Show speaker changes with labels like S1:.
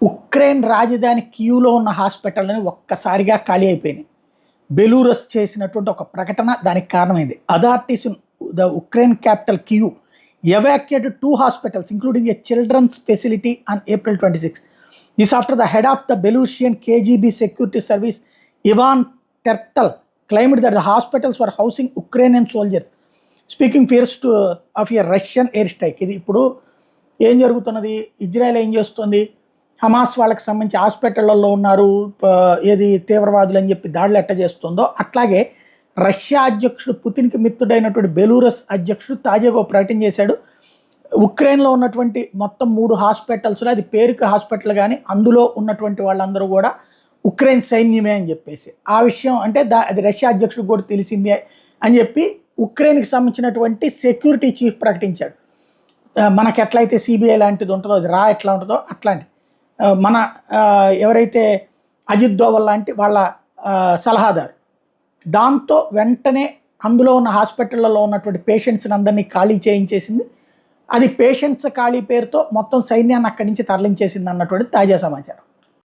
S1: Ukraine రాజధాని కియూలో ఉన్న హాస్పిటల్ని ఒక్కసారిగా ఖాళీ అయిపోయినాయి. బెలూరస్ చేసినటువంటి ఒక ప్రకటన దానికి కారణమైంది. Authorities in the Ukraine capital Kyiv evacuated 2 hospitals, including a children's facility on April 26. This after the head of the Belarusian KGB security service, Ivan Tertel, claimed that the hospitals were housing Ukrainian soldiers, speaking fears of a Russian airstrike. ఇది ఇప్పుడు ఏం జరుగుతున్నది? Israel ఏం చేస్తుంది? Hamas వాళ్ళకి సంబంధించి హాస్పిటళ్లలో ఉన్నారు, ఏది తీవ్రవాదులు అని చెప్పి దాడులు ఎట్ట చేస్తుందో అట్లాగే రష్యా అధ్యక్షుడు పుతిన్కి మిత్రుడైనటువంటి బెలూరస్ అధ్యక్షుడు తాజాగా ప్రకటన చేశాడు. ఉక్రెయిన్లో ఉన్నటువంటి మొత్తం 3 హాస్పిటల్స్లో, అది పేరుకి హాస్పిటల్ కానీ అందులో ఉన్నటువంటి వాళ్ళందరూ కూడా ఉక్రెయిన్ సైన్యమే అని చెప్పేసి ఆ విషయం అంటే అది రష్యా అధ్యక్షుడు కూడా తెలిసిందే అని చెప్పి ఉక్రెయిన్కి సంబంధించినటువంటి సెక్యూరిటీ చీఫ్ ప్రకటించాడు. మనకి ఎట్లయితే సిబిఐ లాంటిది ఉంటుందో, అది రా ఎట్లా ఉంటుందో అట్లాంటి మన ఎవరైతే అజిత్ దోవల్ లాంటి వాళ్ళ సలహాదారు, దాంతో వెంటనే అందులో ఉన్న హాస్పిటళ్లలో ఉన్నటువంటి పేషెంట్స్ని అందరినీ ఖాళీ చేయించేసింది. అది పేషెంట్స్ ఖాళీ పేరుతో మొత్తం సైన్యాన్ని అక్కడి నుంచి తరలించేసింది అన్నటువంటి తాజా సమాచారం.